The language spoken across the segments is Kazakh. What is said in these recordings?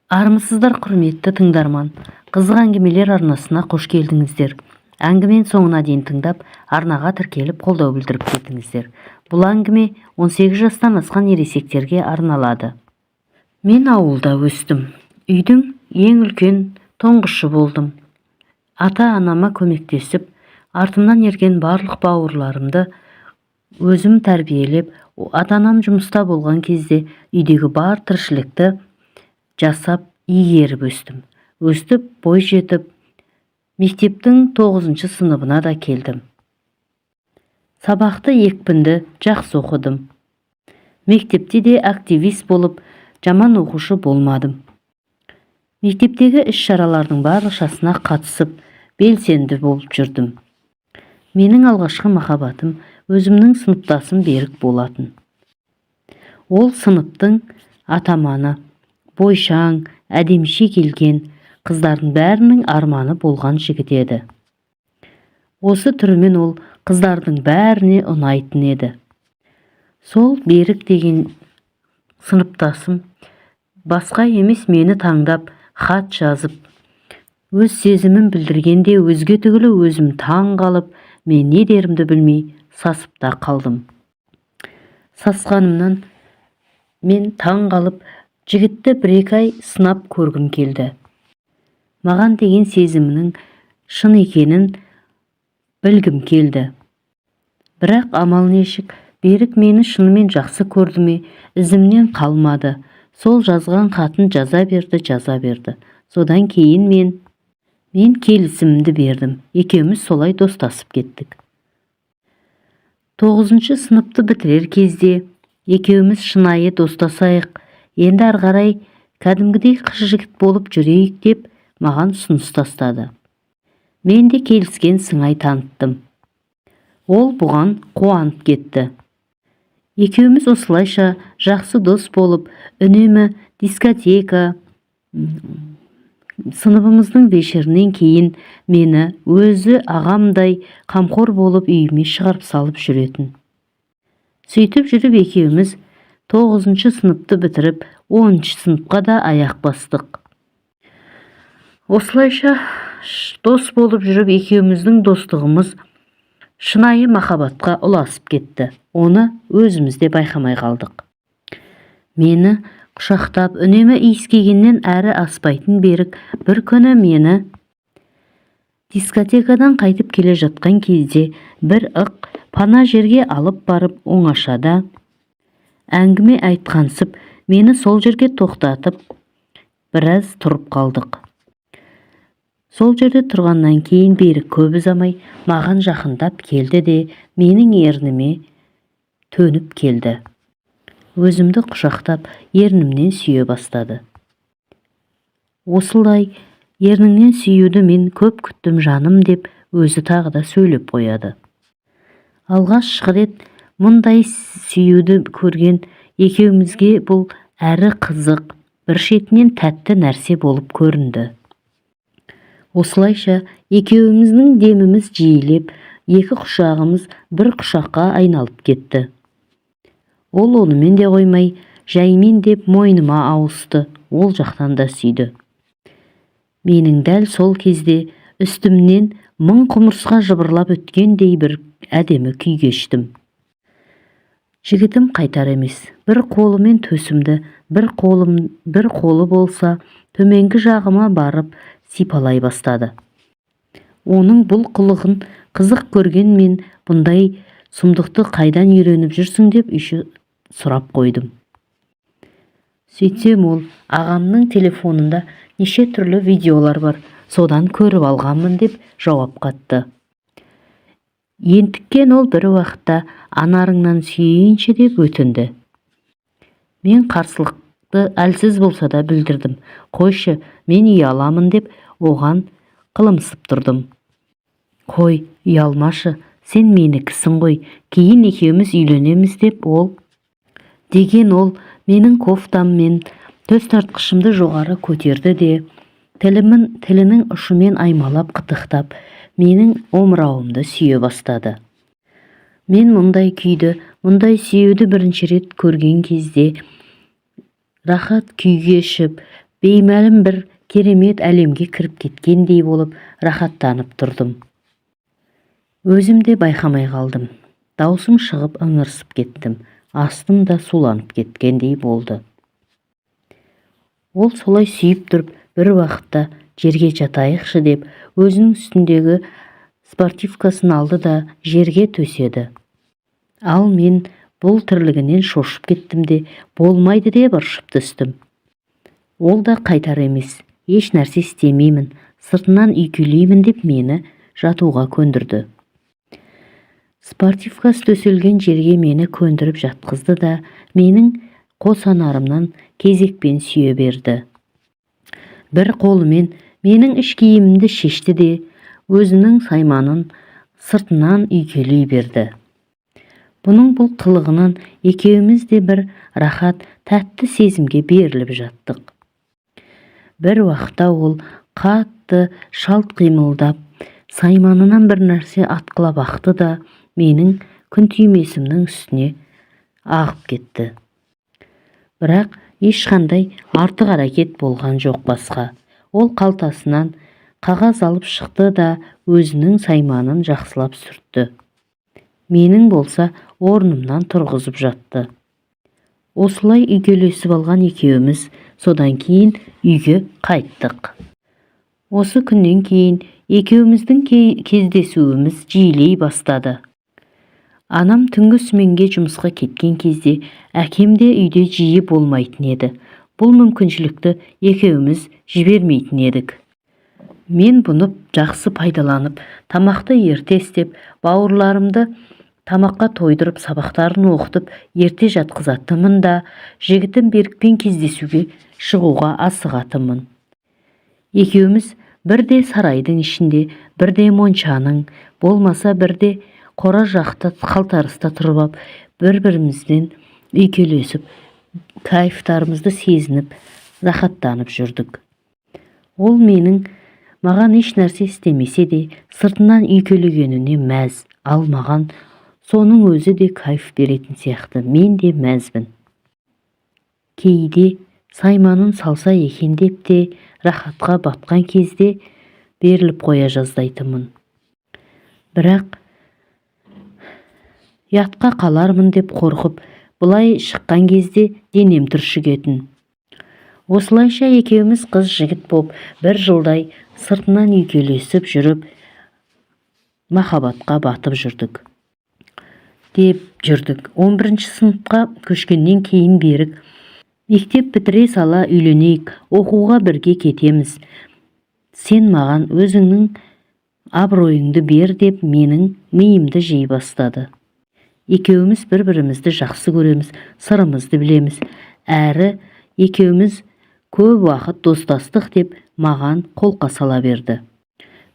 Армысыздар құрметті тыңдарман, қызық әңгімелер арнасына қош келдіңіздер. Әңгімен соңына дейін тыңдап, арнаға тіркеліп қолдау білдіріп кетіңіздер. Бұл әңгіме 18 жастан асқан ересектерге арналады. Мен ауылда өстім. Үйдің ең үлкен тұңғышы болдым. Ата-анама көмектесіп, артымнан ерген барлық бауырларымды өзім тәрбиелеп, ата-анам жұмыста болған кезде үйдегі бар тіршілікті жасап, игеріп өстім. Өстіп, бой жетіп, мектептің 9 сыныбына да келдім. Сабақты екпінді жақсы оқыдым. Мектепте де активист болып, жаман оқушы болмадым. Мектептегі іс-шаралардың баршасына қатысып, белсенді болып жүрдім. Менің алғашқы махаббатым өзімнің сыныптасым Берік болатын. Ол сыныптың атаманы, бойшаң, әдеміше келген, қыздардың бәрінің арманы болған жігіт еді. Осы түрімен ол қыздардың бәріне ұнайтын еді. Сол Берік деген сыныптасым басқа емес мені таңдап, хат жазып, өз сезімін білдіргенде өзге түгілі өзім таң қалып, мен не дерімді білмей сасып та қалдым. Сасқанымнан мен таң қалып, жігітті 1-2 ай сынап көргім келді. Маған деген сезімінің шын екенін білгім келді. Бірақ амал нешік, Берік мені шынымен жақсы көрді ме, ізімнен қалмады. Сол жазған хатын жаза берді. Содан кейін мен келісімімді бердім. Екеуміз солай достасып кеттік. 9 сыныпты бітірер кезде екеуміз шынайы достасайық, енді арғарай кәдімгідей қыз-жігіт болып жүрейік деп маған ұсыныс тастады. Мен де келіскен сыңай таныттым. Ол бұған қуанып кетті. Екеуміз осылайша жақсы дос болып, үнемі дискотека, сыныбымыздың вечерінен кейін мені өзі ағамдай қамқор болып үйіме шығарып салып жүретін. Сөйтіп жүріп екеуміз 9 сыныпты бітіріп, 10 сыныпқа да аяқ бастық. Осылайша дос болып жүріп, екеуміздің достығымыз шынайы махаббатқа ұласып кетті. Оны өзіміз де байқамай қалдық. Мені құшақтап, үнемі иіскегеннен әрі аспайтын Берік бір күні мені дискотекадан қайтып келе жатқан кезде бір ық пана жерге алып барып, оңашада әңгіме айтқансып, мені сол жерге тоқтатып, біраз тұрып қалдық. Сол жерде тұрғаннан кейін Берік көп ұзамай маған жақындап келді де, менің ерніме төніп келді. Өзімді құшақтап, ернімнен сүйе бастады. Осылай ерніңнен сүюді мен көп күттім жаным деп, өзі тағы да сөйлеп қояды. Алғашқы рет мұндай сүюді көрген екеумізге бұл әрі қызық, бір шетінен тәтті нәрсе болып көрінді. Осылайша екеуміздің деміміз жиілеп, екі құшағымыз бір құшаққа айналып кетті. Ол онымен де қоймай, жаймен деп мойныма ауысты, ол жақтан да сүйді. Менің дәл сол кезде үстімнен 1000 құмырсқа жыбырлап өткендей бір әдемі күй кештім. Жігітім қайтар емес, бір қолымен төсімді, бір қолы болса, төменгі жағыма барып сипалай бастады. Оның бұл қылығын қызық көрген мен, бұндай сұмдықты қайдан үйреніп жүрсің деп сұрап қойдым. Сөйтсем ол, ағамның телефонында неше түрлі видеолар бар, содан көріп алғанмын деп жауап қатты. Ентіккен ол бір уақытта анарыңнан сүйейінші деп өтінді. Мен қарсылықты әлсіз болса да білдірдім. Қойшы, мен ұяламын деп оған қылымсып тұрдым. Қой, ұялмашы, сен менікісің ғой, кейін екеуміз үйленеміз деп ол менің кофтаммен төс тартқышымды жоғары көтерді де, тілінің ұшымен аймалап қытықтап, менің омырауымды сүйе бастады. Мен мұндай күйді, мұндай сүюді бірінші рет көрген кезде рахат күй кешіп, беймәлім бір керемет әлемге кіріп кеткендей болып рахаттанып тұрдым. Өзім де байқамай қалдым. Даусым шығып ыңырсып кеттім. Астым да суланып кеткендей болды. Ол солай сүйіп тұрып, бір уақытта жерге жатайықшы деп, өзінің үстіндегі спортивкасын алды да жерге төседі. Ал мен бұл тірлігінен шошып кеттім де, болмайды деп ыршып түстім. Ол да қайтар емес, еш нәрсе істемеймін, сыртынан үйкелеймін деп мені жатуға көндірді. Спортивкасы төселген жерге мені көндіріп жатқызды да, менің қос анарымнан кезекпен сүйе берді. Бір қолымен менің іш киімімді шешті де, өзінің сайманын сыртынан үйкелей берді. Бұның бұл қылығынан екеуміз де бір рахат, тәтті сезімге беріліп жаттық. Бір уақытта ол қатты шалт қимылдап, сайманынан бір нәрсе атқылап ақты да, менің күн түймесімнің үстіне ағып кетті. Бірақ ешқандай артық әрекет болған жоқ басқа. Ол қалтасынан қағаз алып шықты да, өзінің сайманын жақсылап сүртті. Менің болса орнымнан тұрғызып жатты. Осылай үйкелесіп алған екеуміз содан кейін үйге қайттық. Осы күннен кейін екеуміздің кездесуіміз жиілей бастады. Анам түнгі сменге жұмысқа кеткен кезде әкем де үйде жиі болмайтын еді. Бұл мүмкіншілікті екеуміз жібермейтін едік. Мен бұны жақсы пайдаланып, тамақты ерте істеп, бауырларымды тамаққа тойдырып, сабақтарын оқытып, ерте жатқызатынмын да, жігітім Берікпен кездесуге шығуға асығатынмын. Екеуміз бірде сарайдың ішінде, бірде моншаның, болмаса бірде қора жақта қалтарыста тұрып, бір-бірімізден үйкелесіп, кайфтарымызды сезініп, рахаттанып жүрдік. Ол маған еш нәрсе істемесе де, сыртынан үйкелегеніне мәз, ал маған соның өзі де кайф беретін сияқты. Мен де мәзбін. Кейде сайманын салса екен деп те, рахатқа батқан кезде беріліп қоя жаздайтынмын. Бірақ ятқа қалармын деп қорқып, бұлай шыққан кезде денем түршігетін. Осылайша екеуміз қыз жігіт боп, бір жылдай сыртынан үйкелесіп жүріп, махаббатқа батып жүрдік. 11-ші сыныпқа көшкеннен кейін Берік, мектеп бітіре сала үйленейік, оқуға бірге кетеміз. Сен маған өзіңнің абыройыңды бер деп менің миымды жей бастады. Екеуміз бір-бірімізді жақсы көреміз, сырымызды білеміз. Әрі екеуміз көп уақыт достастық деп маған қолқа сала берді.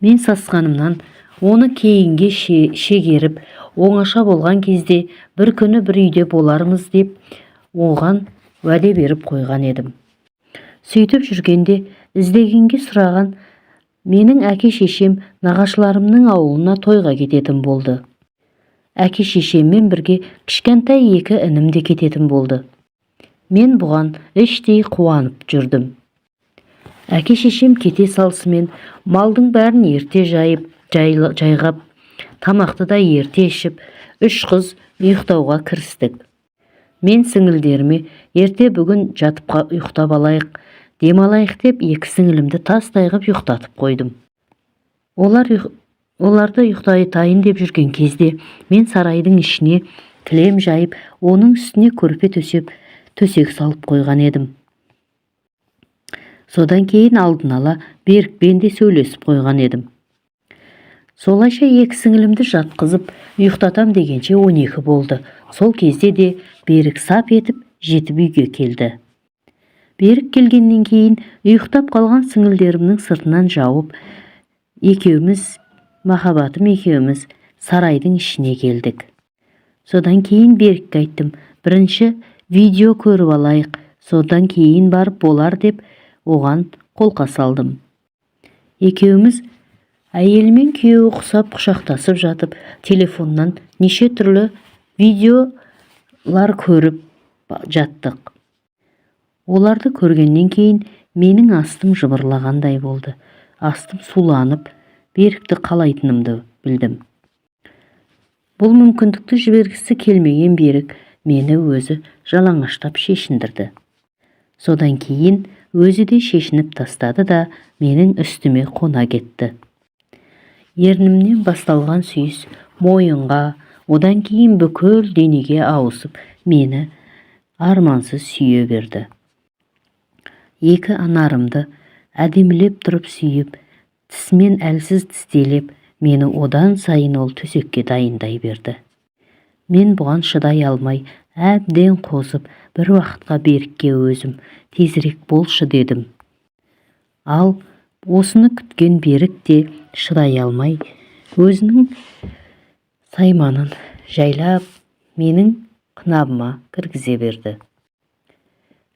Мен сасқанымнан оны кейінге шегеріп, оңаша болған кезде бір күні бір үйде болармыз деп оған уәде беріп қойған едім. Сөйтіп жүргенде іздегенге сұраған менің әке-шешем нағашыларымның ауылына тойға кететін болды. Әке-шешеммен бірге кішкентай 2 інім де кететін болды. Мен бұған іштей қуанып жүрдім. Әке-шешем кете салысымен малдың бәрін ерте жайғап, тамақты да ерте ішіп, 3 қыз ұйықтауға кірістік. Мен сіңілдеріме ерте бүгін жатып ұйықтап алайық, демалайық деп 2 сіңілімді тастай ғып ұйықтатып қойдым. Оларды ұйықтайтайын деп жүрген кезде мен сарайдың ішіне кілем жайып, оның үстіне көрпе төсеп, төсек салып қойған едім. Содан кейін алдын ала Берікпен де сөйлесіп қойған едім. Солайша 2 сіңілімді жатқызып, ұйықтатам дегенше 12 болды. Сол кезде де Берік сап етіп, жетіп үйге келді. Берік келгеннен кейін ұйықтап қалған сіңілдерімнің сыртынан жауып, махаббатым екеуміз сарайдың ішіне келдік. Содан кейін Берікке айттым, бірінші видео көріп алайық, содан кейін барып болар деп оған қолқа салдым. Екеуміз әйелмен күйеуі құсап құшақтасып жатып, телефоннан неше түрлі видеолар көріп жаттық. Оларды көргеннен кейін менің астым жыбырлағандай болды. Астым суланып, Берікті қалайтынымды білдім. Бұл мүмкіндікті жібергісі келмеген Берік мені өзі жалаңаштап шешіндірді. Содан кейін өзі де шешініп тастады да менің үстіме қона кетті. Ернімнен басталған сүйіс мойынға, одан кейін бүкіл денеге ауысып, мені армансыз сүйе берді. Екі анарымды әдемілеп тұрып сүйіп, тісмен әлсіз тістелеп, мені одан сайын ол төсекке дайындай берді. Мен бұған шыдай алмай, әбден қосып, бір уақытқа Берікке өзім тезірек болшы дедім. Ал осыны күткен Берік те шыдай алмай, өзінің сайманын жайлап менің қынабыма кіргізе берді.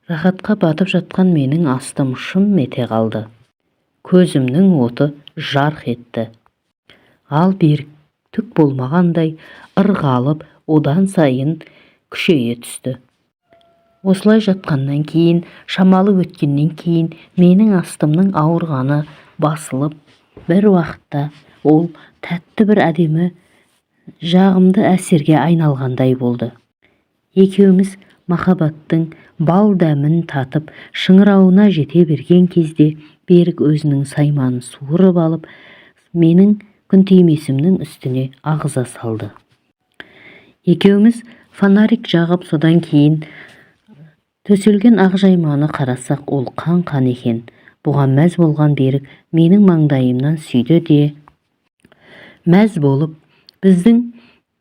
Рахатқа батып жатқан менің астым шым ете қалды. Көзімнің оты жарқ етті. Ал Берік түк болмағандай ырғалып, одан сайын күшейе түсті. Осылай жатқаннан кейін, шамалы өткеннен кейін, менің астымның ауырғаны басылып, бір уақытта ол тәтті бір әдемі, жағымды әсерге айналғандай болды. Екеуміз махаббаттың бал дәмін татып, шыңырауына жете берген кезде, Берік өзінің сайманын суырып алып, менің күнтимесімнің үстіне ағыза салды. Екеуміз фонарик жағып, содан кейін төселген ақжайманы қарасақ, ол қан екен. Бұған мәз болған Берік менің маңдайымнан сүйді де, мәз болып, біздің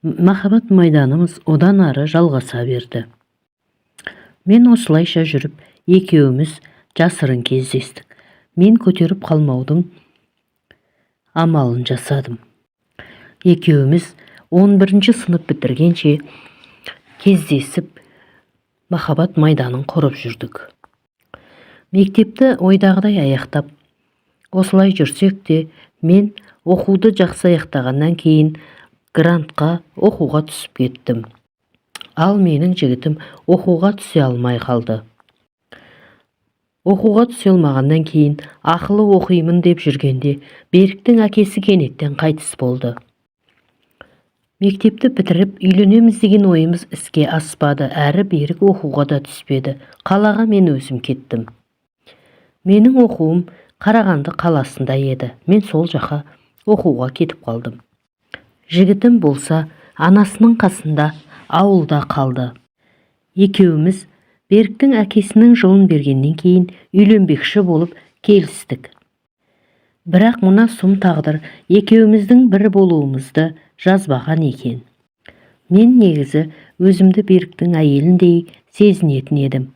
махаббат майданымыз одан ары жалғаса берді. Мен осылайша жүріп, екеуміз жасырын кездестік. Мен көтеріп қалмаудың амалын жасадым. Екеуміз 11-ші сынып бітіргенше кездесіп, махаббат майданын құрып жүрдік. Мектепті ойдағыдай аяқтап, осылай жүрсек те, мен оқуды жақсы аяқтағаннан кейін грантқа оқуға түсіп кеттім. Ал менің жігітім оқуға түсе алмай қалды. Оқуға түсе алмағаннан кейін ақылы оқимын деп жүргенде Беріктің әкесі кенеттен қайтыс болды. Мектепті бітіріп үйленеміз деген ойымыз іске аспады, әрі Берік оқуға да түспеді. Қалаға мен өзім кеттім. Менің оқуым Қарағанды қаласында еді. Мен сол жаққа оқуға кетіп қалдым. Жігітім болса анасының қасында ауылда қалды. Екеуміз Беріктің әкесінің жылын бергеннен кейін үйленбекші болып келістік. Бірақ мына сұм тағдыр екеуміздің бір болуымызды жазбаған екен. Мен негізі өзімді Беріктің әйеліндей сезінетін едім.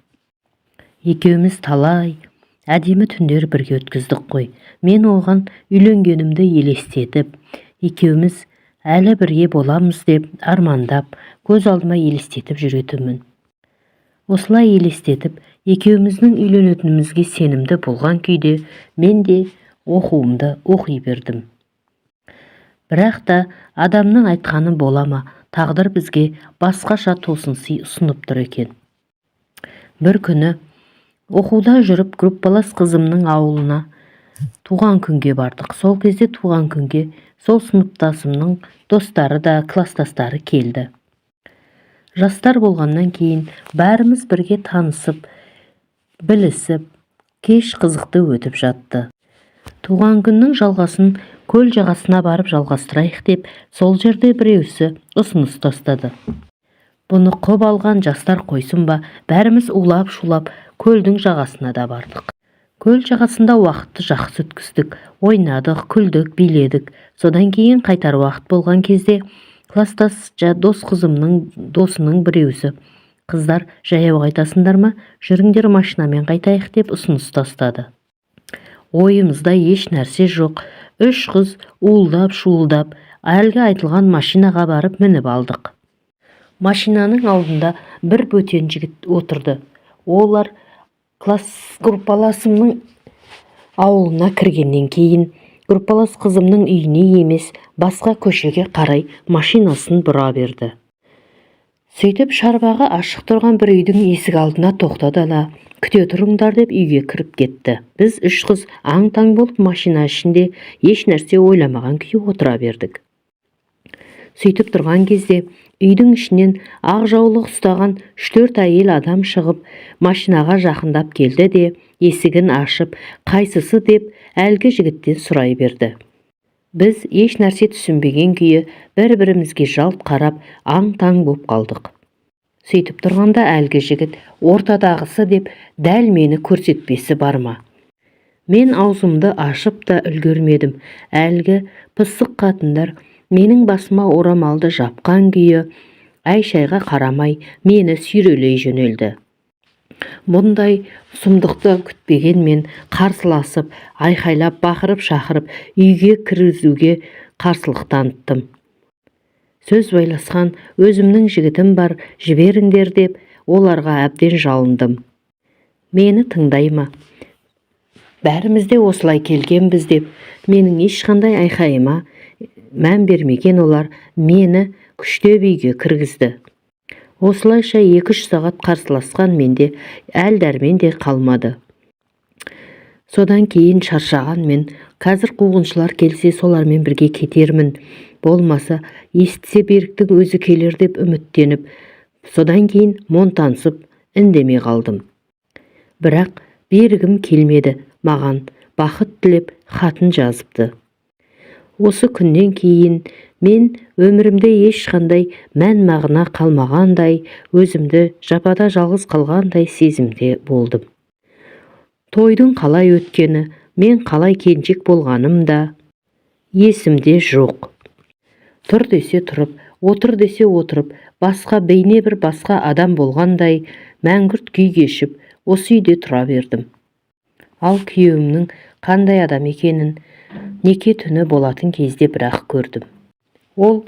Екеуміз талай әдемі түндер бірге өткіздік қой. Мен оған үйленгенімді елестетіп, екеуміз әлі бірге боламыз деп армандап, көз алдыма елестетіп жүретінмін. Осылай елестетіп, екеуміздің үйленетінімізге сенімді болған күйде, мен де оқуымды оқи бердім. Бірақ та адамның айтқаны болама, тағдыр бізге басқаша тосын сый ұсынып тұр екен. Бір күні оқуда жүріп, группалас қызымның ауылына туған күнге бардық. Сол кезде туған күнге сол сыныптасымның достары да, кластастары келді. Жастар болғаннан кейін бәріміз бірге танысып, білісіп, кеш қызықты өтіп жатты. Туған күннің жалғасын көл жағасына барып жалғастырайық деп, сол жерде біреусі ұсыныс тастады. Бұны құп алған жастар қойсын ба, бәріміз улап-шулап көлдің жағасына да бардық. Көл жағасында уақытты жақсы өткіздік, ойнадық, күлдік, биледік. Содан кейін қайтар уақыт болған кезде кластас дос қызымның досының біреусі: "Қыздар, жаяу қайтасыңдар ма? Жүріңдер машинамен қайтайық" деп ұсыныс тастады. Ойымызда еш нәрсе жоқ. 3 қыз уылдап-шуылдап әлгі айтылған машинаға барып мініп алдық. Машинаның алдында бір бөтен жігіт отырды. Олар группаласымның ауылына кіргеннен кейін группалас қызымның үйіне емес, басқа көшеге қарай машинасын бұра берді. Сөйтіп шарбағы ашық тұрған бір үйдің есік алдына тоқтады да, күте тұрыңдар деп үйге кіріп кетті. Біз үш қыз аң-таң болып машина ішінде еш нәрсе ойламаған күйі отыра бердік. Сөйтіп тұрған кезде үйдің ішінен ақ жаулық ұстаған 3-4 әйел адам шығып, машинаға жақындап келді де, есігін ашып, қайсысы деп әлгі жігіттен сұрай берді. Біз еш нәрсе түсінбеген күйі бір-бірімізге жалт қарап аң-таң боп қалдық. Сөйтіп тұрғанда әлгі жігіт ортадағысы деп дәл мені көрсетпесі бар ма? Мен аузымды ашып та үлгермедім. Әлгі пысық қатындар менің басыма орамалды жапқан күйі әй-шайға қарамай мені сүйрелей жөнелді. Бұндай сұмдықты күтпеген мен қарсыласып, айқайлап, бақырып, шақырып, үйге кіргізуге қарсылық таныттым. Сөз байласқан өзімнің жігітім бар, жіберіңдер деп, оларға әбден жалындым. Мені тыңдай ма? Бәрімізде осылай келгенбіз деп, менің ешқандай айқайыма мән бермеген олар мені күштеп үйге кіргізді. Осылайша 2-3 сағат қарсыласқан менде әл-дәрмен де қалмады. Содан кейін шаршаған мен, қазір қуғыншылар келсе солармен бірге кетермін. Болмаса, естісе Беріктің өзі келер деп үміттеніп, содан кейін монтансып, үндемей қалдым. Бірақ Берігім келмеді, маған бақыт тілеп хатын жазыпты. Осы күннен кейін мен өмірімде ешқандай мән-мағына қалмағандай, өзімді жапада жалғыз қалғандай сезімде болдым. Тойдың қалай өткені, мен қалай келіншек болғаным да есімде жоқ. Тұр десе тұрып, отыр десе отырып, басқа бейне бір басқа адам болғандай мәңгүрт күй кешіп, осы үйде тұра бердім. Ал күйеуімнің қандай адам екенін неке түні болатын кезде бірақ көрдім. Ол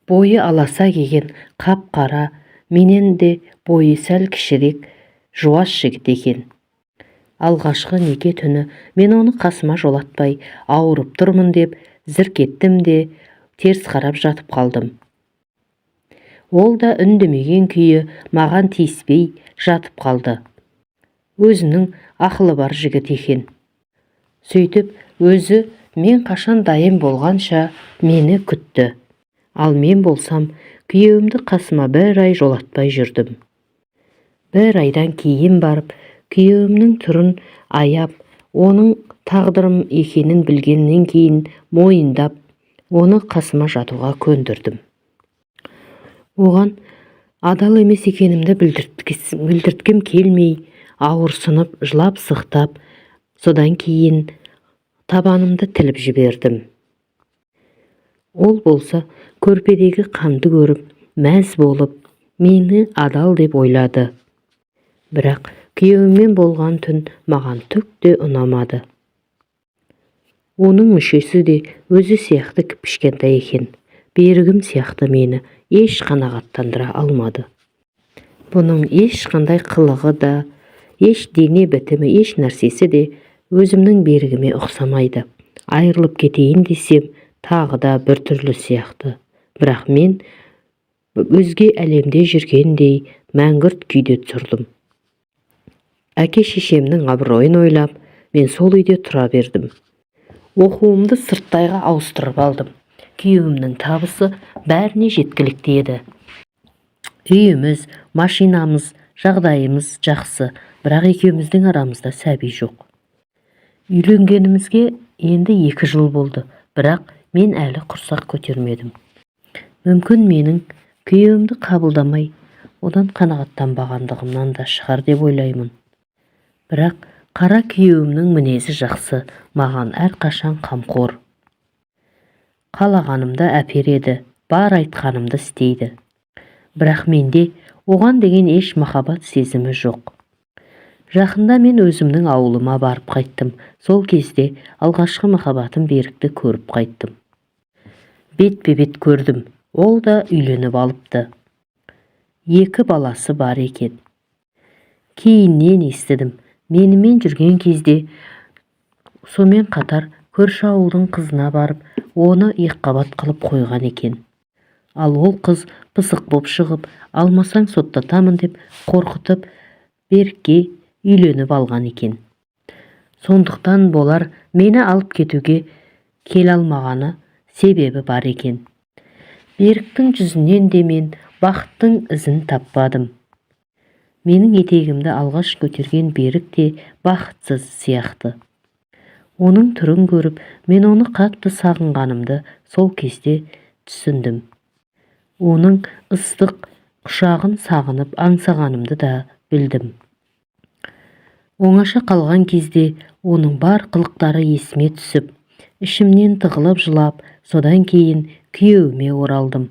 бойы аласа келген, қап-қара, менен де бойы сәл кішірек, жуас жігіт екен. Алғашқы неке түні мен оны қасыма жолатпай, ауырып тұрмын деп зірк еттім де, теріс қарап жатып қалдым. Ол да үндемеген күйі маған тиіспей жатып қалды. Өзінің ақылы бар жігіт екен. Сөйтіп, өзі мен қашан дайын болғанша мені күтті. Ал мен болсам, күйеуімді қасыма бір ай жолатпай жүрдім. Бір айдан кейін барып, күйеуімнің түрін аяп, оның тағдырым екенін білгеннен кейін мойындап, оны қасыма жатуға көндірдім. Оған адал емес екенімді білдірткім келмей, ауырсынып, жылап-сықтап, содан кейін табанымды тіліп жібердім. Ол болса, көрпедегі қанды көріп, мәз болып, мені адал деп ойлады. Бірақ күйеуіммен болған түн маған түк те ұнамады. Оның мүшесі де өзі сияқты кішкентай екен. Берігім сияқты мені еш қанағаттандыра алмады. Бұның ешқандай қылығы да, еш дене бітімі, еш нәрсесі де өзімнің Берігіме ұқсамайды. Айырылып кетейін десем, тағы да бір түрлі сияқты. Бірақ мен өзге әлемде жүргендей мәңгүрт күйде тұрдым. Әке-шешемнің абыройын ойлап, мен сол үйде тұра бердім. Оқуымды сырттайға ауыстырып алдым. Күйеуімнің табысы бәріне жеткілікті еді. Үйіміз, машинамыз, жағдайымыз жақсы, бірақ екеуміздің арамызда сәби жоқ. Үйленгенімізге енді 2 жыл болды, бірақ мен әлі құрсақ көтермедім. Мүмкін менің күйеуімді қабылдамай, одан қанағаттанбағандығымнан да шығар деп ойлаймын. Бірақ қара күйеуімнің мінезі жақсы, маған әрқашан қамқор. Қалағанымды әпереді, бар айтқанымды істейді. Бірақ менде оған деген еш махаббат сезімі жоқ. Жақында мен өзімнің ауылыма барып қайттым. Сол кезде алғашқы махаббатым Берікті көріп қайттым. Бетпе-бет көрдім. Ол да үйленіп алыпты. 2 баласы бар екен. Кейіннен естідім. Менімен жүрген кезде сонымен қатар көрші ауылдың қызына барып, оны екіқабат қылып қойған екен. Ал ол қыз пысық боп шығып, алмасаң соттатамын деп қорқытып Берікке үйленіп алған екен. Сондықтан болар мені алып кетуге келе алмағаны себебі бар екен. Беріктің жүзінен де мен бақыттың ізін таппадым. Менің етегімді алғаш көтерген Берік те бақытсыз сияқты. Оның түрін көріп, мен оны қатты сағынғанымды сол кезде түсіндім. Оның ыстық құшағын сағынып аңсағанымды да білдім. Оңаша қалған кезде оның бар қылықтары есіме түсіп, ішімнен тығылып жылап, содан кейін күйеуіме оралдым.